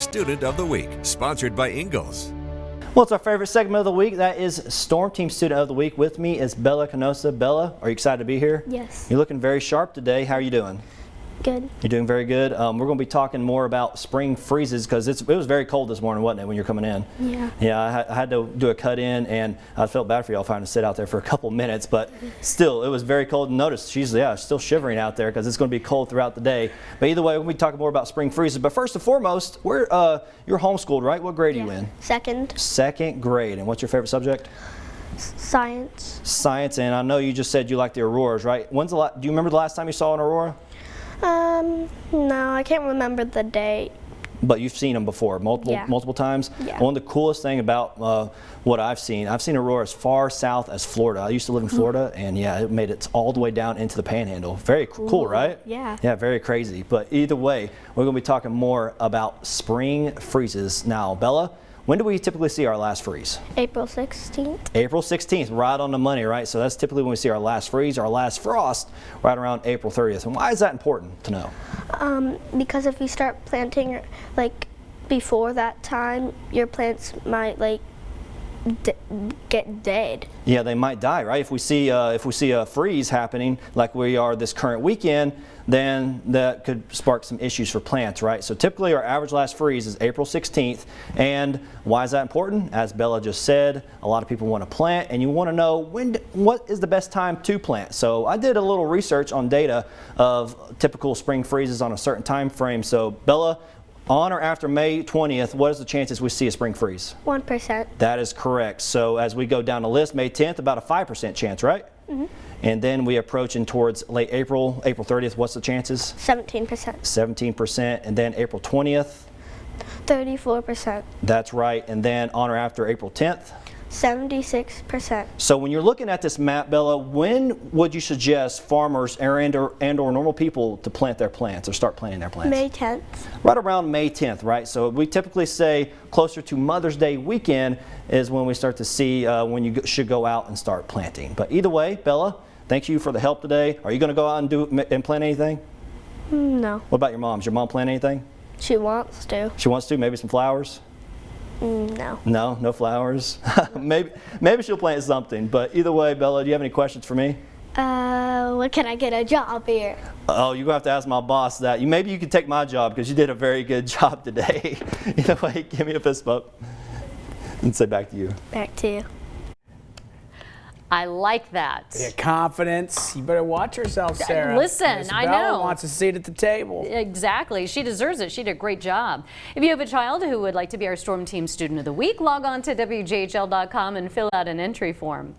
Student of the Week, sponsored by Ingalls. Well, it's our favorite segment of the week. That is Storm Team Student of the Week. With me is Isabella Canosa. Bella, are you excited to be here? Yes. You're looking very sharp today. How are you doing? Good. You're doing very good. We're going to be talking more about spring freezes because it was very cold this morning, wasn't it, when you're coming in? Yeah. Yeah, I had to do a cut in, and I felt bad for y'all having to sit out there for a couple minutes, but still, it was very cold. Notice she's still shivering out there because it's going to be cold throughout the day. But either way, we'll be talking more about spring freezes. But first and foremost, you're homeschooled, right? What grade are you in? Second. Second grade. And what's your favorite subject? Science. Science. And I know you just said you like the auroras, right? Do you remember the last time you saw an aurora? No, I can't remember the date. But you've seen them before, multiple times? Yeah. One of the coolest thing about what I've seen aurora as far south as Florida. I used to live in Florida, and yeah, it made it all the way down into the Panhandle. Very cool, right? Yeah. Yeah, very crazy. But either way, we're going to be talking more about spring freezes. Now, Bella, when do we typically see our last freeze? April 16th. April 16th, right on the money, right? So that's typically when we see our last freeze, our last frost, right around April 30th. And why is that important to know? Because if you start planting like before that time, your plants might like get dead. Yeah, they might die, right? If we see a freeze happening like we are this current weekend, then that could spark some issues for plants, right? So typically our average last freeze is April 16th. And why is that important? As Bella just said, a lot of people want to plant, and you want to know what is the best time to plant. So I did a little research on data of typical spring freezes on a certain time frame. So Bella, on or after May 20th, what is the chances we see a spring freeze? 1%. That is correct. So as we go down the list, May 10th, about a 5% chance, right? Mm-hmm. And then we approaching towards late April, April 30th, what's the chances? 17%. 17%. And then April 20th? 34%. That's right. And then on or after April 10th? 76%. So when you're looking at this map, Bella, when would you suggest farmers and or normal people to plant their plants or start planting their plants? May 10th. Right around May 10th, right? So we typically say closer to Mother's Day weekend is when we start to see when you should go out and start planting. But either way, Bella, thank you for the help today. Are you going to go out and plant anything? No. What about your mom? Does your mom plant anything? She wants to. She wants to? Maybe some flowers? No. No flowers? maybe she'll plant something. But either way, Bella, do you have any questions for me? When can I get a job here? Oh, you're going to have to ask my boss that. Maybe you could take my job because you did a very good job today. Either way, give me a fist bump and say back to you. Back to you. I like that. Yeah, confidence. You better watch yourself, Sarah. Listen, I know. Wants a seat at the table. Exactly. She deserves it. She did a great job. If you have a child who would like to be our Storm Team Student of the Week, log on to WJHL.com and fill out an entry form.